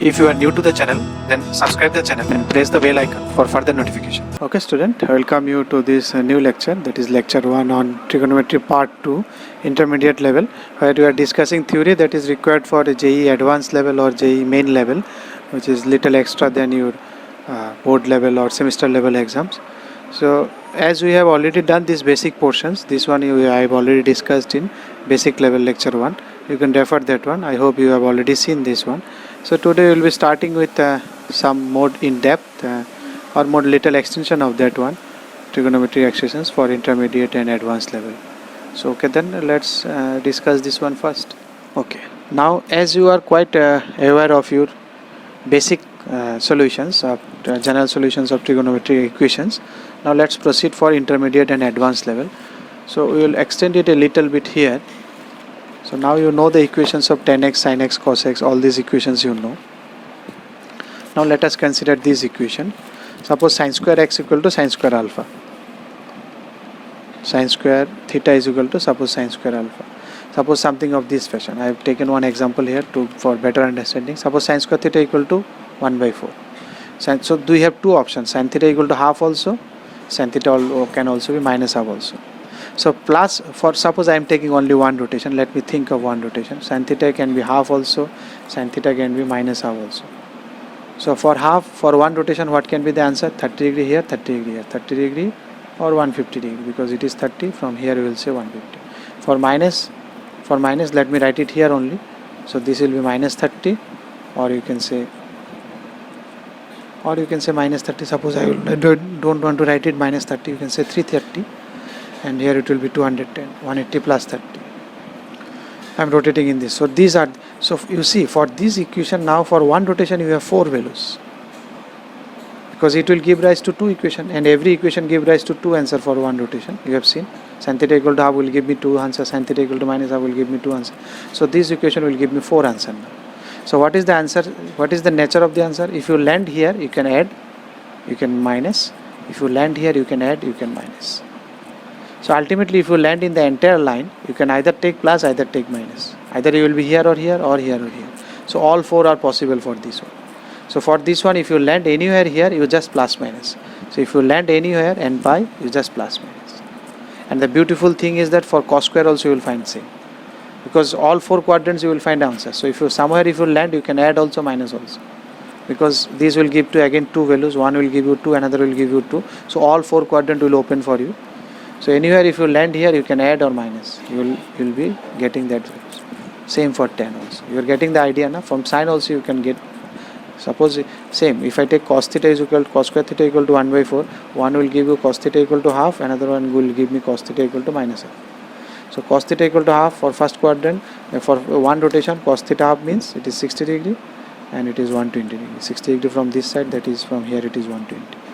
If you are new to the channel, then subscribe the channel and press the bell icon for further notification. Okay student, I welcome you to this new lecture, that is lecture 1 on trigonometry part 2 intermediate level, where we are discussing theory that is required for a JEE advanced level or JEE main level, which is little extra than your board level or semester level exams. So as we have already done these basic portions, this one I have already discussed in basic level lecture 1. You can refer that one. I hope you have already seen this one. So today we will be starting with some more in-depth or more little extension of that one, trigonometry exercises for intermediate and advanced level. So okay, then let's discuss this one first. Okay, now as you are quite aware of your basic solutions of general solutions of trigonometry equations, now let's proceed for intermediate and advanced level. So we will extend it a little bit here. So now you know the equations of tan x, sin x, cos x, all these equations you know. Now let us consider this equation. Suppose sin square x equal to sin square alpha. Sin square theta is equal to suppose sin square alpha. Suppose something of this fashion. I have taken one example here for better understanding. Suppose sin square theta equal to 1 by 4. So do we have two options? Sin theta equal to half also. Sin theta can also be minus half also. So plus, for suppose I am taking only one rotation, let me think of one rotation. Sin theta can be half also, sin theta can be minus half also. So for half, for one rotation, what can be the answer? 30 degree here, 30 degree here, 30 degree or 150 degree, because it is 30, from here we will say 150. For minus, let me write it here only. So this will be minus 30, or you can say minus 30. Suppose I don't want to write it minus 30, you can say 330. And here it will be 210, 180 plus 30. I am rotating in this. So these are, so you see for this equation now, for one rotation you have 4 values, because it will give rise to 2 equation, and every equation give rise to 2 answer for one rotation. You have seen sin theta equal to half will give me 2 answers, sin theta equal to minus half will give me 2 answers. So this equation will give me 4 answers now. So what is the answer? What is the nature of the answer? If you land here, you can add, you can minus. If you land here, you can add, you can minus. So ultimately, if you land in the entire line, you can either take plus, either take minus. Either you will be here or here, or here or here. So all 4 are possible for this one. So for this one, if you land anywhere here, you just plus minus. So if you land anywhere and pi, you just plus minus. And the beautiful thing is that for cos square also you will find same, because all 4 quadrants you will find answer. So if you somewhere if you land, you can add also, minus also, because these will give to again 2 values. One will give you 2, another will give you 2. So all 4 quadrant will open for you. So anywhere if you land here, you can add or minus. You will be getting that values. Same for tan also. You are getting the idea now. From sin also you can get. Suppose same. If I take cos theta is equal to cos square theta equal to 1 by 4, one will give you cos theta equal to half. Another one will give me cos theta equal to minus half. So cos theta equal to half for first quadrant. For one rotation, cos theta half means it is 60 degree, and it is 120 degree. 60 degree from this side. That is from here it is 120.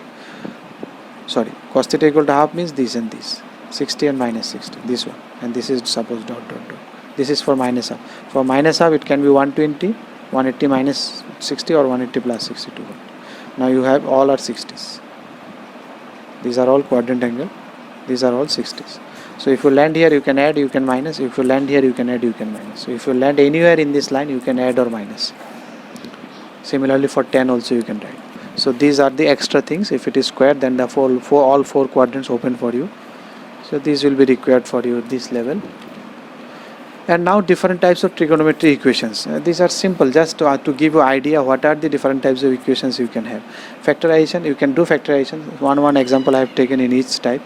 Sorry, cos theta equal to half means this and this, 60 and minus 60, this one, and this is suppose dot dot dot. This is for minus half. For minus half it can be 120, 180 minus 60, or 180 plus 62. Now you have all are 60s. These are all quadrant angle. These are all 60s. So if you land here, you can add, you can minus. If you land here, you can add, you can minus. So if you land anywhere in this line, you can add or minus. Similarly for tan also you can write. So these are the extra things. If it is square, then the all 4 quadrants open for you. So these will be required for you this level. And now different types of trigonometry equations. These are simple, just to give you idea what are the different types of equations you can have. Factorization, you can do factorization. One example I have taken in each type.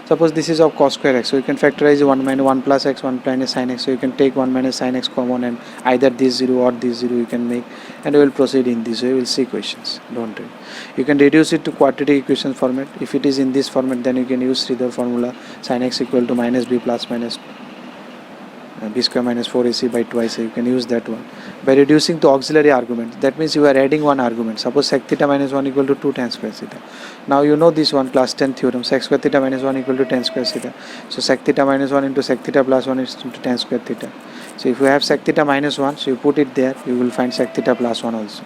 Suppose this is of cos square x, so you can factorize 1 minus 1 plus x, 1 minus sin x. So you can take 1 minus sin x common, and either this 0 or this 0 you can make, and we will proceed in this way. We will see questions. Don't worry. You can reduce it to quadratic equation format. If it is in this format, then you can use Sridhar formula, sin x equal to minus b plus minus b square minus 4ac by twice. You can use that one by reducing to auxiliary arguments. That means you are adding one argument. Suppose sec theta minus 1 equal to 2 tan square theta. Now you know this one, class 10 theorem, sec square theta minus 1 equal to tan square theta. So sec theta minus 1 into sec theta plus 1 is into tan square theta. So if you have sec theta minus 1, so you put it there, you will find sec theta plus 1 also.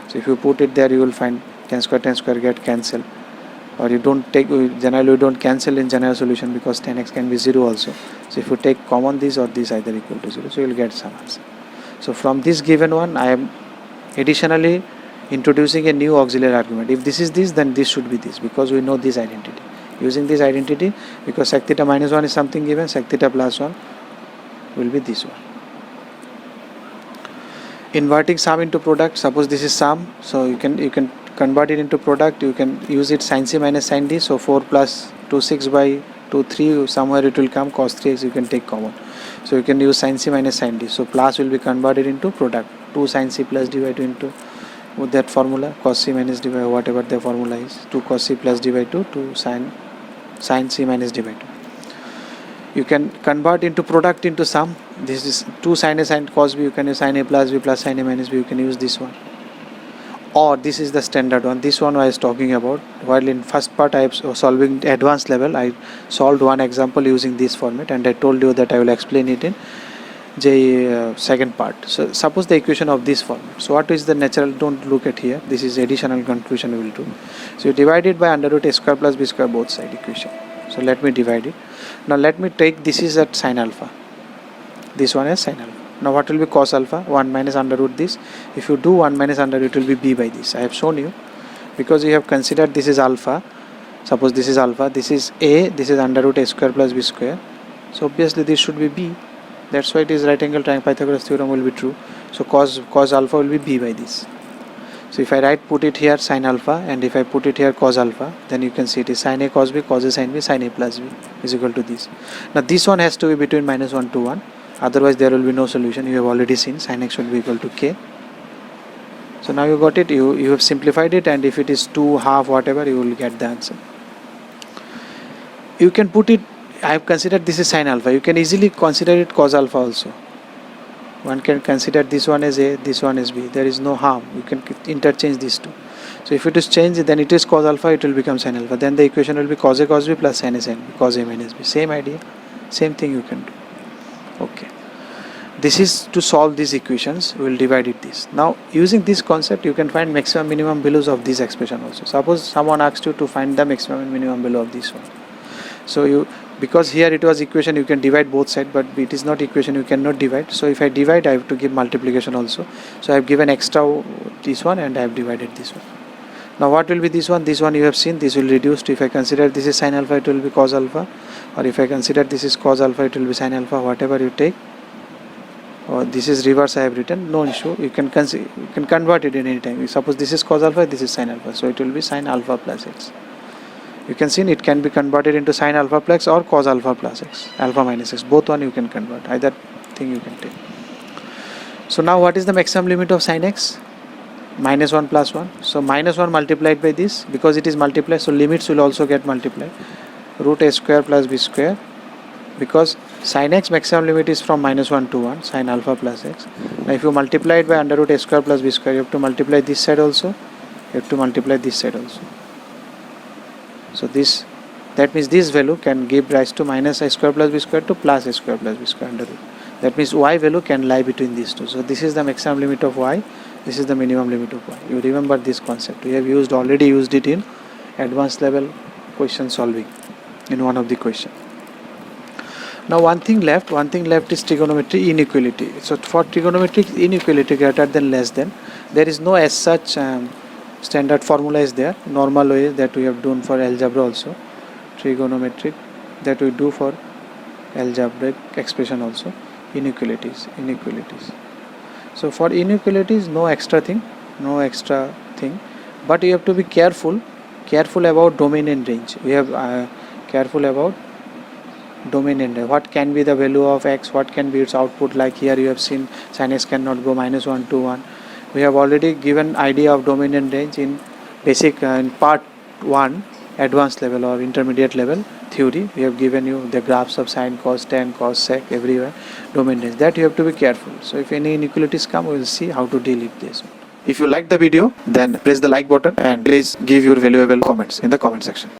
So if you put it there, you will find tan square get cancelled. Or you don't take, generally you don't cancel in general solution, because tan x can be 0 also. So if you take common this or this either equal to 0, so you will get some answer. So from this given one, I am Additionally, introducing a new auxiliary argument. If this is this, then this should be this, because we know this identity. Using this identity, because sec theta minus 1 is something given, sec theta plus 1 will be this one. Inverting sum into product. Suppose this is sum, so you can convert it into product. You can use it sin c minus sin d. So 4 plus 2 6 by 2 3, somewhere it will come, cos 3x you can take common. So you can use sin c minus sin d. So plus will be converted into product. 2 sin c plus d by 2 into with that formula, cos c minus d by whatever the formula is. 2 cos c plus d by 2 to sin c minus d by 2. You can convert into product into sum. This is 2 sin a sin cos b. You can use sin a plus b plus sin a minus b. You can use this one. Or this is the standard one. This one I was talking about. While in first part I was solving advanced level, I solved one example using this format, and I told you that I will explain it in second part. So suppose the equation of this format. So what is the natural? Don't look at here. This is additional conclusion we will do. So you divide it by under root a square plus b square both side equation. So let me divide it. Now let me take this is at sin alpha. This one is sin alpha. Now what will be cos alpha? 1 minus under root this. If you do 1 minus under root, it will be b by this. I have shown you, because you have considered this is alpha. Suppose this is alpha, this is a, this is under root a square plus b square. So obviously this should be b. That's why it is right angle triangle Pythagoras theorem will be true. So cos alpha will be b by this. So if I put it here sin alpha, and if I put it here cos alpha, then you can see it is sin a cos b, cos a sin b, sin a plus b is equal to this. Now this one has to be between minus 1 to 1. Otherwise there will be no solution. You have already seen sin x will be equal to k. So now you got it. You have simplified it, and if it is 2 half whatever, you will get the answer. You can put it, I have considered this is sin alpha. You can easily consider it cos alpha also. One can consider this one as a, this one as b. There is no harm. You can interchange these two. So if it is changed, then it is cos alpha, it will become sin alpha. Then the equation will be cos a cos b plus sin a sin b, cos a minus b. Same idea, same thing you can do. Okay, this is to solve these equations. We will divide it this. Now using this concept, you can find maximum minimum values of this expression also. Suppose someone asks you to find the maximum and minimum value of this one. So you, because here it was equation, you can divide both sides, but it is not equation, you cannot divide. So if I divide, I have to give multiplication also. So I have given extra this one, and I have divided this one. Now what will be this one? This one you have seen, this will reduce to, if I consider this is sin alpha, it will be cos alpha, or if I consider this is cos alpha, it will be sin alpha, whatever you take. Or this is reverse I have written, no issue. You can convert it in any time. Suppose this is cos alpha, this is sin alpha, so it will be sin alpha plus x. You can see it can be converted into sin alpha plus or cos alpha plus x, alpha minus x. Both one you can convert. Either thing you can take. So now what is the maximum limit of sin x? Minus 1 plus 1. So minus 1 multiplied by this, because it is multiplied, so limits will also get multiplied. Root a square plus b square, because sin x maximum limit is from minus 1 to 1, sin alpha plus x. Now if you multiply it by under root a square plus b square, you have to multiply this side also, you have to multiply this side also. So this, that means this value can give rise to minus a square plus b square to plus a square plus b square under root. That means y value can lie between these two. So this is the maximum limit of y, this is the minimum limit of y. You remember this concept. We have already used it in advanced level question solving in one of the question. Now one thing left is trigonometry inequality. So for trigonometric inequality greater than less than, there is no as such standard formula is there. Normal way that we have done for algebra also, trigonometric that we do for algebraic expression also. Inequalities. So for inequalities, no extra thing, but you have to be careful about domain and range. We have careful about domain and range. What can be the value of x, what can be its output, like here you have seen sin x cannot go minus 1 to 1. We have already given idea of domain and range in basic in part 1 advanced level or intermediate level theory. We have given you the graphs of sine, cos, tan, cos, sec, everywhere, domain range. That you have to be careful. So if any inequalities come, we will see how to deal with this. If you like the video, then press the like button and please give your valuable comments in the comment section.